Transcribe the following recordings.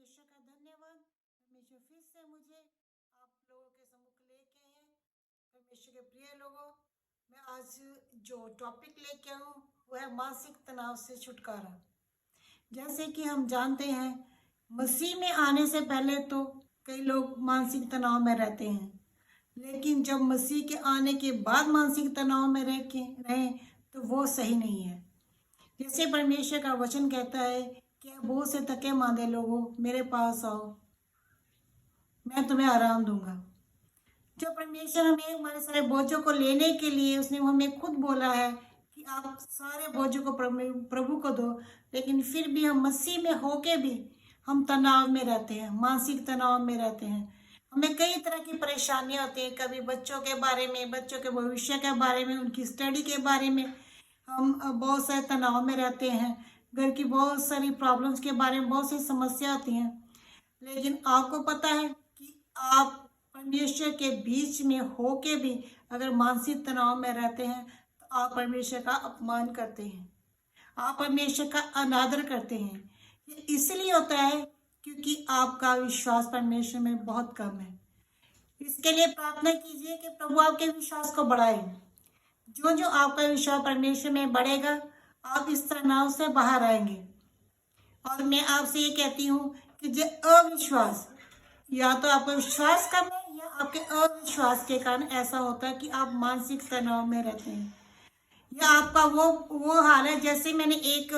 परमेश्वर का धन्यवाद। परमेश्वर फिर से मुझे आप लोगों के सम्मुख लेके आए हैं। परमेश्वर के प्रिय लोगों, मैं आज जो टॉपिक लेके आऊँ वो है मानसिक तनाव से छुटकारा। जैसे कि हम जानते हैं, मसीह में आने से पहले तो कई लोग मानसिक तनाव में रहते हैं, लेकिन जब मसीह के आने के बाद मानसिक तनाव में रहे तो वो सही नहीं है। जैसे परमेश्वर का वचन कहता है कि बहुत से थके मांदे लोगों मेरे पास आओ, मैं तुम्हें आराम दूंगा। जब परमेश्वर हमें हमारे सारे बोझों को लेने के लिए उसने हमें खुद बोला है कि आप सारे बोझों को प्रभु को दो, लेकिन फिर भी हम मसीह में होके भी हम तनाव में रहते हैं, मानसिक तनाव में रहते हैं। हमें कई तरह की परेशानियां होती हैं, कभी बच्चों के बारे में, बच्चों के भविष्य के बारे में, उनकी स्टडी के बारे में हम बहुत सारे तनाव में रहते हैं। घर की बहुत सारी प्रॉब्लम्स के बारे में बहुत सी समस्या आती हैं। लेकिन आपको पता है कि आप परमेश्वर के बीच में होके भी अगर मानसिक तनाव में रहते हैं तो आप परमेश्वर का अपमान करते हैं, आप परमेश्वर का अनादर करते हैं। ये इसलिए होता है क्योंकि आपका विश्वास परमेश्वर में बहुत कम है। इसके लिए प्रार्थना कीजिए कि प्रभु आपके विश्वास को बढ़ाए। जो जो आपका विश्वास परमेश्वर में बढ़ेगा, आप इस तनाव से बाहर आएंगे। और मैं आपसे ये कहती हूँ कि जो अविश्वास, या तो आपका विश्वास कम है या आपके अविश्वास के कारण ऐसा होता है कि आप मानसिक तनाव में रहते हैं, या आपका वो हाल है। जैसे मैंने एक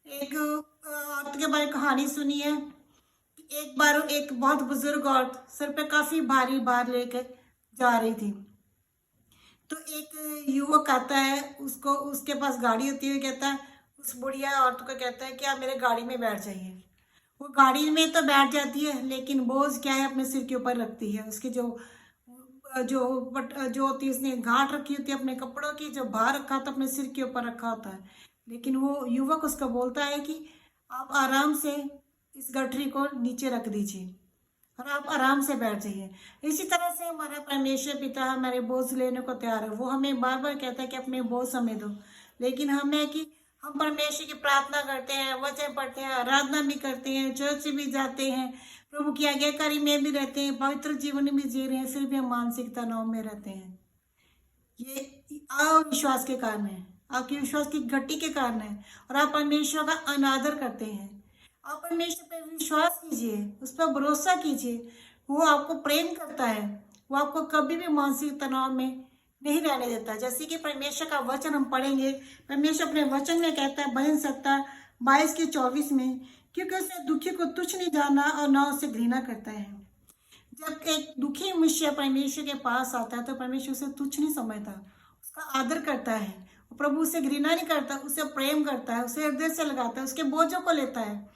एक औरत के बारे में कहानी सुनी है कि एक बार एक बहुत बुजुर्ग औरत सर पे काफी भारी भार लेकर जा रही थी। तो एक युवक आता है, उसको उसके पास गाड़ी होती है, कहता है उस बुढ़िया औरत को, कहता है कि आप मेरे गाड़ी में बैठ जाइए। वो गाड़ी में तो बैठ जाती है, लेकिन बोझ क्या है अपने सिर के ऊपर रखती है। उसके जो जो होती है, उसने गांठ रखी होती है अपने कपड़ों की, जो भार रखा होता है अपने सिर के ऊपर रखा होता है। लेकिन वो युवक उसको बोलता है कि आप आराम से इस गठरी को नीचे रख दीजिए और आप आराम से बैठ जाइए। इसी तरह से हमारा परमेश्वर पिता हमारे बोझ लेने को तैयार है। वो हमें बार बार कहता है कि अपने बोझ समेत दो, लेकिन हमें कि हम परमेश्वर की प्रार्थना करते हैं, वचन पढ़ते हैं, आराधना भी करते हैं, चर्च भी जाते हैं, प्रभु की आज्ञाकारी में भी रहते हैं, पवित्र जीवन भी जी रहे हैं, फिर भी हम मानसिक तनाव में रहते हैं। ये अविश्वास के कारण है, आपके विश्वास की घटी के कारण है, और आप परमेश्वर का अनादर करते हैं। आप परमेश्वर पर विश्वास कीजिए, उस पर भरोसा कीजिए। वो आपको प्रेम करता है, वो आपको कभी भी मानसिक तनाव में नहीं रहने देता। जैसे कि परमेश्वर का वचन हम पढ़ेंगे, परमेश्वर अपने वचन में कहता है भजन 22:24 में, क्योंकि उसे दुखी को तुच्छ नहीं जाना और न उसे घृणा करता है। जब एक दुखी मनुष्य परमेश्वर के पास आता है तो परमेश्वर उसे तुच्छ नहीं समझता, उसका आदर करता है। प्रभु उसे घृणा नहीं करता, उसे प्रेम करता है, उसे हृदय से लगाता है, उसके बोझों को लेता है,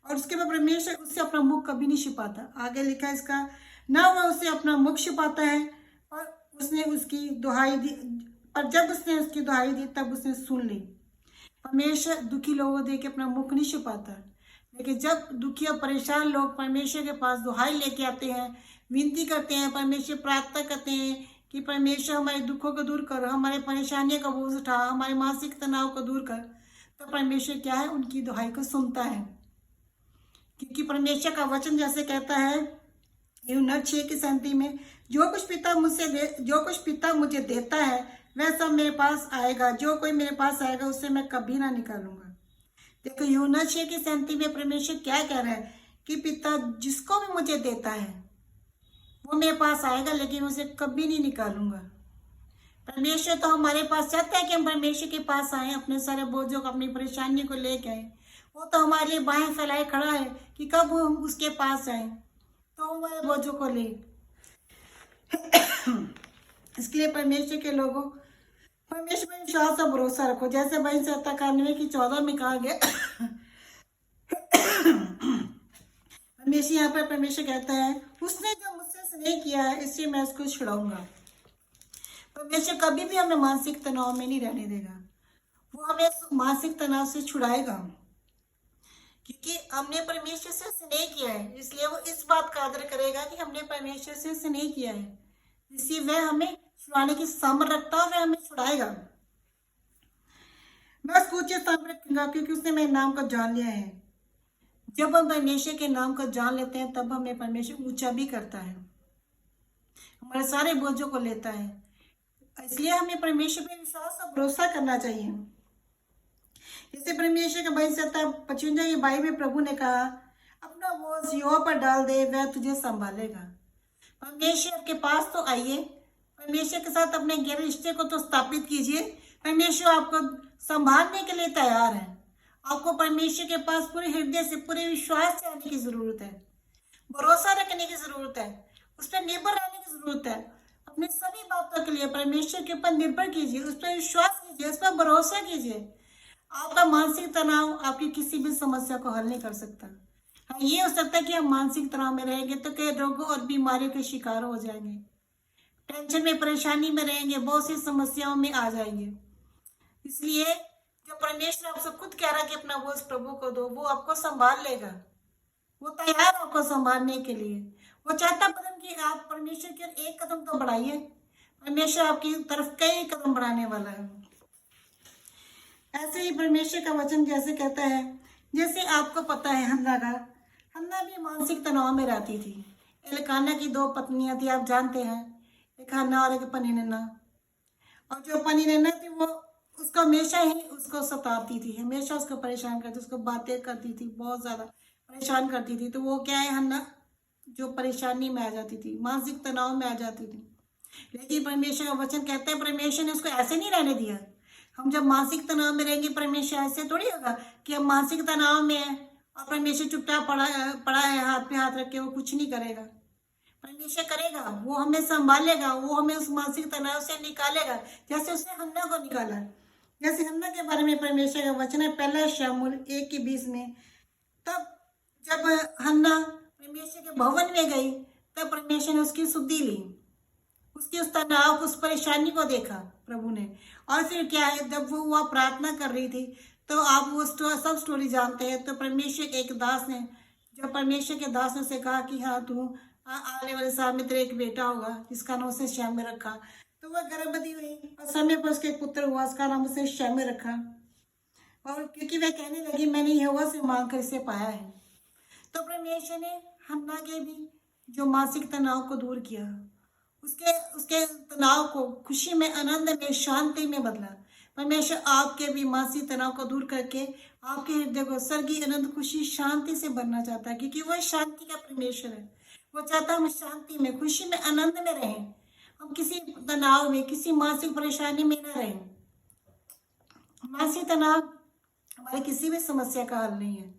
और उसके बाद परमेश्वर उससे अपना मुख कभी नहीं छिपाता। आगे लिखा है इसका, ना वह उसे अपना मुख छिपाता है, और उसने उसकी दुहाई दी, पर जब उसने उसकी दुहाई दी तब उसने सुन ली। परमेश्वर दुखी लोगों देख के अपना मुख नहीं छिपाता, लेकिन जब दुखी और परेशान लोग परमेश्वर के पास दुहाई लेके आते हैं, विनती करते हैं, परमेश्वर प्रार्थना करते हैं कि परमेश्वर हमारे दुखों को दूर कर, हमारे परेशानियों का बोझ उठा, हमारे मानसिक तनाव को दूर कर, तो परमेश्वर क्या है, उनकी दुहाई को सुनता है। क्योंकि परमेश्वर का वचन जैसे कहता है यूहन्ना 6:37 में, जो कुछ पिता मुझे देता है वह सब मेरे पास आएगा, जो कोई मेरे पास आएगा उससे मैं कभी ना निकालूंगा। देखो यूहन्ना 6:37 में परमेश्वर क्या कह रहा है कि पिता जिसको भी मुझे देता है वो मेरे पास आएगा, लेकिन उसे कभी नहीं निकालूंगा। परमेश्वर तो हमारे पास चाहता है कि हम परमेश्वर के पास आए, अपने सारे बोझों को, अपनी परेशानियों को लेके आए। वो तो हमारे लिए बाहें फैलाए खड़ा है कि कब हम उसके पास आए तो हमारे बोझों को ले। इसके लिए परमेश्वर के लोगों, परमेश्वर पर विश्वास और भरोसा रखो। जैसे 22:91 में कहा गया, परमेश्वर यहाँ पर परमेश्वर कहता है उसने जो मुझसे स्नेह किया है इससे मैं उसको छुड़ाऊंगा। परमेश्वर कभी भी हमें मानसिक तनाव में नहीं रहने देगा, वो हमें मानसिक तनाव से छुड़ाएगा, क्योंकि हमने परमेश्वर से स्नेह किया है। इसलिए वो इस बात का आदर करेगा कि हमने परमेश्वर से स्नेह किया है, इसलिए वह हमें छुड़ाने की सामर्थ रखता है, वह हमें छुड़ाएगा। मैं उसको उचित स्थान पर रखूंगा क्योंकि उसने मेरे नाम को जान लिया है। जब हम परमेश्वर के नाम को जान लेते हैं तब हमें परमेश्वर ऊंचा भी करता है, हमारे सारे बोझों को लेता है। इसलिए हमें परमेश्वर पे विश्वास और भरोसा करना चाहिए। जैसे परमेश्वर का वचन कहता है 55 की बाई में प्रभु ने कहा, अपना बोझ यहोवा पर डाल दे, वह तुझे संभालेगा। परमेश्वर के पास तो आइए, परमेश्वर के साथ अपने गहरे रिश्ते को तो स्थापित कीजिए। परमेश्वर आपको संभालने के लिए तैयार है। आपको परमेश्वर के पास पूरे हृदय से, पूरे विश्वास से आने की जरूरत है, भरोसा रखने की जरूरत है, उस पर निर्भर रहने की जरूरत है। अपनी सभी बातों के लिए परमेश्वर के ऊपर निर्भर कीजिए, उस पर विश्वास कीजिए, उस पर भरोसा कीजिए। आपका मानसिक तनाव आपकी किसी भी समस्या को हल नहीं कर सकता। हाँ, ये हो सकता है कि हम मानसिक तनाव में रहेंगे तो कई रोगों और बीमारियों के शिकार हो जाएंगे, टेंशन में, परेशानी में रहेंगे, बहुत सी समस्याओं में आ जाएंगे। इसलिए जब परमेश्वर आपसे खुद कह रहा है कि अपना बोझ प्रभु को दो, वो आपको संभाल लेगा, वो तैयार है आपको संभालने के लिए। वो चाहता परम कि आप परमेश्वर की ओर एक कदम तो बढ़ाइए, परमेश्वर आपकी तरफ कई कदम बढ़ाने वाला है। ऐसे ही परमेश्वर का वचन जैसे कहता है, जैसे आपको पता है हन्ना भी मानसिक तनाव में रहती थी। एलकाना की 2 पत्नियां थी, आप जानते हैं, एक हन्ना और एक पनीनन्ना। और जो पनीनन्ना थी वो उसको हमेशा ही उसको सताती थी, हमेशा उसको परेशान करती, उसको बातें करती थी, बहुत ज्यादा परेशान करती थी। तो वो क्या है, हन्ना जो परेशानी में आ जाती थी, मानसिक तनाव में आ जाती थी। लेकिन परमेश्वर का वचन कहता है परमेश्वर ने उसको ऐसे नहीं रहने दिया। हम जब मानसिक तनाव में रहेंगे, परमेश्वर ऐसे थोड़ी होगा कि हम मानसिक तनाव में हैं और परमेश्वर चुपचाप पड़ा है हाथ पे हाथ रख के, वो कुछ नहीं करेगा। परमेश्वर करेगा, वो हमें संभालेगा, वो हमें उस मानसिक तनाव से निकालेगा, जैसे उसने हन्ना को निकाला। जैसे हन्ना के बारे में परमेश्वर का वचन है 1 शमूएल 1:20 में, तब जब हन्ना परमेश्वर के भवन में गई तब परमेश्वर ने उसकी सुधि ली, उसकी उस तनाव, उस परेशानी को देखा प्रभु ने। और फिर क्या है, जब वो वहाँ प्रार्थना कर रही थी, तो आप वो सब स्टोरी जानते हैं। तो परमेश्वर के एक दास ने, जब परमेश्वर के दास ने उसे कहा कि हाँ तू आने वाले साल में तेरे एक बेटा होगा जिसका नाम उसने शैम में रखा, तो वह गर्भवती हुई और समय पर उसके पुत्र हुआ, उसका नाम उसने शैम में रखा। और क्योंकि वह कहने लगी मैंने यहोवा से मांग कर इसे पाया है, तो परमेश्वर ने हन्ना के भी जो मानसिक तनाव को दूर किया, उसके तनाव को खुशी में, आनंद में, शांति में बदला। परमेश्वर आपके भी मानसिक तनाव को दूर करके आपके हृदय को स्वर्गीय आनंद, खुशी, शांति से भरना चाहता है, क्योंकि वह शांति का परमेश्वर है। वो चाहता है हम शांति में, खुशी में, आनंद में रहें, हम किसी तनाव में, किसी मानसिक परेशानी में न रहें। मानसिक तनाव हमारी किसी भी समस्या का हल नहीं है।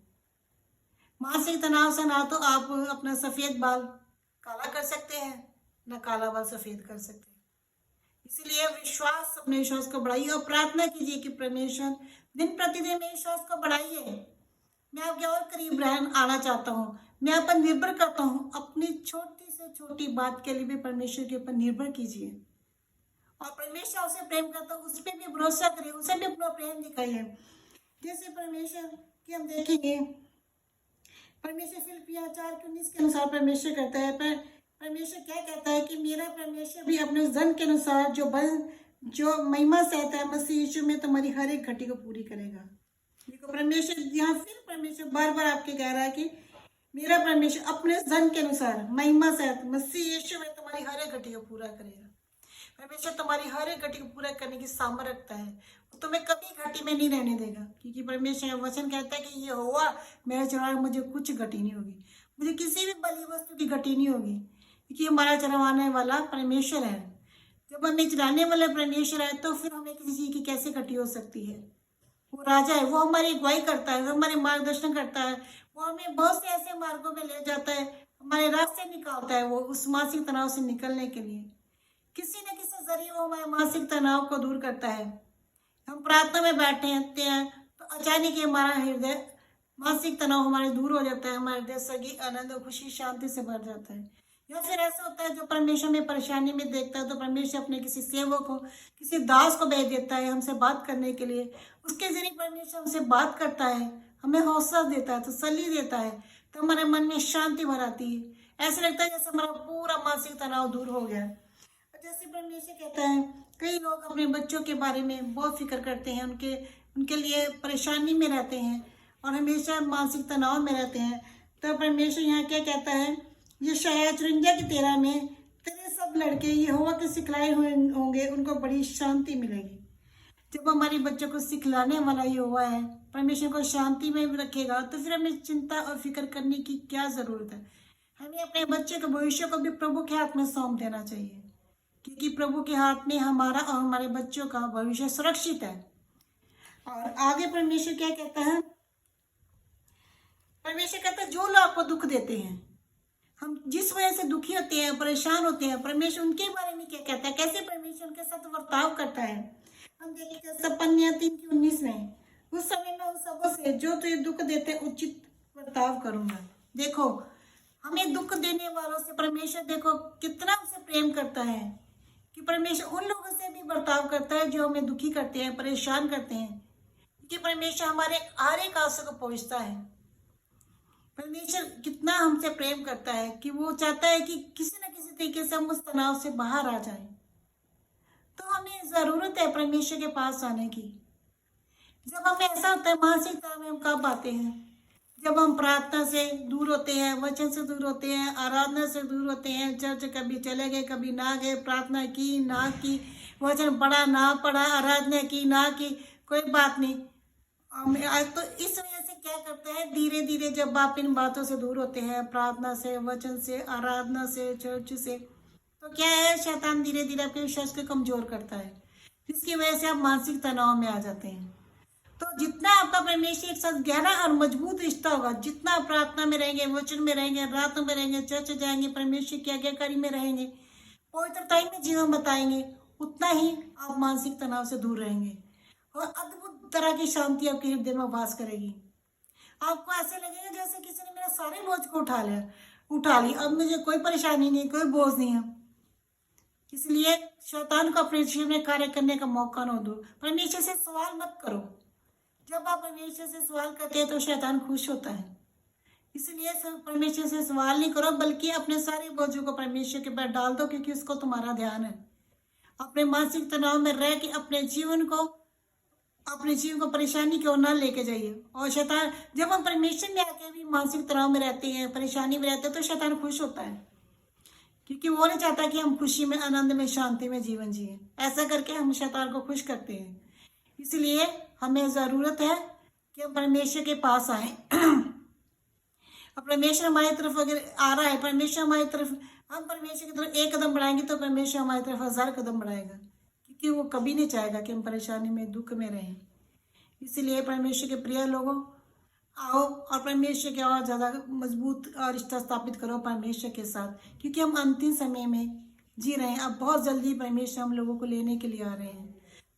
मानसिक तनाव से ना तो आप अपना सफेद बाल काला कर सकते हैं, ना काला बाल सफेद कर सकते हैं। इसलिए अपने विश्वास को बढ़ाइए और प्रार्थना कीजिए कि परमेश्वर दिन प्रतिदिन मेरे विश्वास को बढ़ाइए। मैं आपके और करीब आना चाहता हूँ, मैं आप पर निर्भर करता हूँ। अपनी छोटी से छोटी बात के लिए भी परमेश्वर के ऊपर निर्भर कीजिए और परमेश्वर उसे प्रेम करता हूँ, उस पर भी भरोसा करिए, उसे भी अपना प्रेम दिखाइए। जैसे परमेश्वर की हम देखेंगे, परमेश्वर फिलिपियां 4:19 के अनुसार परमेश्वर कहता है, पर परमेश्वर क्या कहता है कि मेरा परमेश्वर भी अपने धन के अनुसार जो महिमा सहता है मसीह यीशु में तुम्हारी हर एक घटी को पूरी करेगा। देखो परमेश्वर यहाँ फिर परमेश्वर बार बार आपके कह रहा है कि मेरा परमेश्वर अपने धन के अनुसार महिमा सहत मसीह यीशु में तुम्हारी हर एक घटी को पूरा करेगा। परमेश्वर तुम्हारी हर एक घटी को पूरा करने की सामर्थ्य रखता है, वो तुम्हें कभी घटी में नहीं रहने देगा, क्योंकि परमेश्वर वचन कहता है कि ये हुआ मेरा चढ़ावा, मुझे कुछ घटी नहीं होगी, मुझे किसी भी बलि वस्तु की घटी नहीं होगी, क्योंकि हमारा चढ़ाने वाला परमेश्वर है। जब हमें चढ़ाने वाला परमेश्वर है तो फिर हमें किसी चीज की कैसे घटी हो सकती है। वो राजा है, वो हमारी अगुवाई करता है, वो हमारे मार्गदर्शन करता है, वो हमें बहुत से ऐसे मार्गों में ले जाता है, हमारे रास्ते निकालता है, वो उस मानसिक तनाव से निकलने के लिए किसी न किसी जरिए वो हमारे मानसिक तनाव को दूर करता है। हम प्रार्थना में बैठे हैं तो अचानक ही हमारा हृदय, मानसिक तनाव हमारे दूर हो जाता है, हमारे हृदय सगी आनंद, खुशी, शांति से भर जाता है। या फिर ऐसा होता है जो परमेश्वर में परेशानी में देखता है तो परमेश्वर अपने किसी सेवक को, किसी दास को भेज देता है हमसे बात करने के लिए। उसके जरिए परमेश्वर हमसे बात करता है, हमें हौसला देता है, तसल्ली देता है, तो हमारे मन में शांति भर आती है। ऐसा लगता है जैसे हमारा पूरा मानसिक तनाव दूर हो गया। जैसे परमेश्वर कहता है, कई लोग अपने बच्चों के बारे में बहुत फिक्र करते हैं, उनके लिए परेशानी में रहते हैं और हमेशा मानसिक तनाव में रहते हैं। तो परमेश्वर यहाँ क्या कहता है, यशायाह 54:13 में, तेरे सब लड़के यहोवा के सिखलाए हुए होंगे, उनको बड़ी शांति मिलेगी। जब हमारे बच्चों को सिखलाने वाला यहोवा है, परमेश्वर को शांति में रखेगा, तो फिर हमें चिंता और फिक्र करने की क्या जरूरत है। हमें अपने बच्चे के भविष्य को भी प्रभु के हाथ में सौंप देना चाहिए, क्योंकि प्रभु के हाथ में हमारा और हमारे बच्चों का भविष्य सुरक्षित है। और आगे परमेश्वर क्या कहता है, परमेश्वर कहता है जो लोग आपको दुख देते हैं, हम जिस वजह से दुखी होते हैं, परेशान होते हैं, परमेश्वर उनके बारे में क्या कहता है, कैसे परमेश्वर उनके साथ बर्ताव करता है। हम देखते हैं सपन्या 3:19 में, उस समय में उन सबों से जो तुझे दुख देते उचित बर्ताव करूंगा। देखो, हमें दुख देने वालों से परमेश्वर देखो कितना उसे प्रेम करता है, कि परमेश्वर उन लोगों से भी बर्ताव करता है जो हमें दुखी करते हैं, परेशान करते हैं, कि परमेश्वर हमारे हर एक आंसू को पहुंचता है। परमेश्वर कितना हमसे प्रेम करता है कि वो चाहता है कि किसी न किसी तरीके से हम उस तनाव से बाहर आ जाएं। तो हमें जरूरत है परमेश्वर के पास आने की। जब हमें ऐसा होता है, मानसिक तनाव में हम कब आते हैं, जब हम प्रार्थना से दूर होते हैं, वचन से दूर होते हैं, आराधना से दूर होते हैं, चर्च कभी चले गए कभी ना गए, प्रार्थना की ना की, वचन पढ़ा ना पढ़ा, आराधना की ना की, कोई बात नहीं। तो इस वजह से क्या करते हैं, धीरे धीरे जब आप इन बातों से दूर होते हैं, प्रार्थना से, वचन से, आराधना से, चर्च से, तो क्या है, शैतान धीरे धीरे आपके विश्वास को कमजोर करता है, जिसकी वजह से आप मानसिक तनाव में आ जाते हैं। तो जितना आपका परमेश्वर एक साथ गहरा और मजबूत रिश्ता होगा, जितना आप प्रार्थना में रहेंगे, वचन में रहेंगे, रातों में रहेंगे, चर्च जाएंगे, परमेश्वर की आज्ञाकारी में रहेंगे, पवित्रता में जीवन बताएंगे, उतना ही आप मानसिक तनाव से दूर रहेंगे और अद्भुत तरह की शांति आपके हृदय में वास करेगी। आपको ऐसे लगेगा जैसे किसी ने मेरा सारे बोझ को उठा ली, अब मुझे कोई परेशानी नहीं, कोई बोझ नहीं है। इसलिए शैतान को अपने जीवन में कार्य करने का मौका न दो। परमेश्वर से सवाल मत करो। जब आप परमेश्वर से सवाल करते हैं तो शैतान खुश होता है। इसलिए परमेश्वर से सवाल नहीं करो, बल्कि अपने सारे बोझों को परमेश्वर के ऊपर डाल दो, क्योंकि उसको तुम्हारा ध्यान है। अपने मानसिक तनाव में रह के अपने जीवन को परेशानी की ओर ना लेके जाइए। और शैतान, जब हम परमेश्वर में आके भी मानसिक तनाव में रहते हैं, परेशानी में रहते हैं, तो शैतान खुश होता है, क्योंकि वो नहीं चाहता कि हम खुशी में, आनंद में, शांति में जीवन जिए। ऐसा करके हम शैतान को खुश करते हैं। इसलिए हमें जरूरत है कि हम परमेश्वर के पास आए। और परमेश्वर हमारी तरफ अगर आ रहा है, परमेश्वर हमारी तरफ, हम परमेश्वर की तरफ एक कदम बढ़ाएंगे तो परमेश्वर हमारी तरफ 1000 कदम बढ़ाएगा, क्योंकि वो कभी नहीं चाहेगा कि हम परेशानी में, दुख में रहें। इसलिए परमेश्वर के प्रिय लोगों, आओ और परमेश्वर के और ज़्यादा मजबूत और रिश्ता स्थापित करो परमेश्वर के साथ, क्योंकि हम अंतिम समय में जी रहे हैं। अब बहुत जल्दी परमेश्वर हम लोगों को लेने के लिए आ रहे हैं,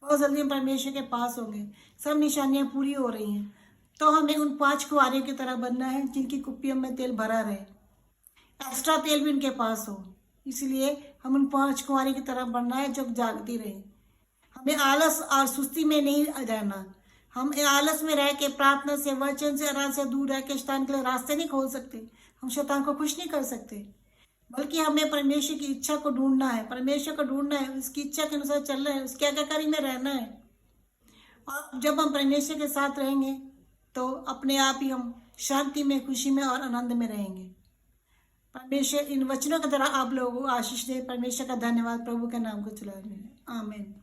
बहुत जल्दी हम परमेश्वर के पास होंगे, सब निशानियां पूरी हो रही हैं। तो हमें उन 5 कुंवारियों की तरह बनना है जिनकी कुप्पियों में तेल भरा रहे, एक्स्ट्रा तेल भी उनके पास हो। इसलिए हम उन 5 कुंवारियों की तरह बनना है जो जागती रहे। हमें आलस और सुस्ती में नहीं रहना। हम आलस में रह के, प्रार्थना से, वचन से, आराधना से दूर रह के शैतान के लिए रास्ते नहीं खोल सकते, हम शैतान को खुश नहीं कर सकते। बल्कि हमें परमेश्वर की इच्छा को ढूंढना है, परमेश्वर को ढूंढना है, उसकी इच्छा के अनुसार चलना है, उसकी आज्ञाकारी में रहना है। और जब हम परमेश्वर के साथ रहेंगे तो अपने आप ही हम शांति में, खुशी में और आनंद में रहेंगे। परमेश्वर इन वचनों के द्वारा आप लोगों को आशीष दे। परमेश्वर का धन्यवाद, प्रभु के नाम को चला। आमीन।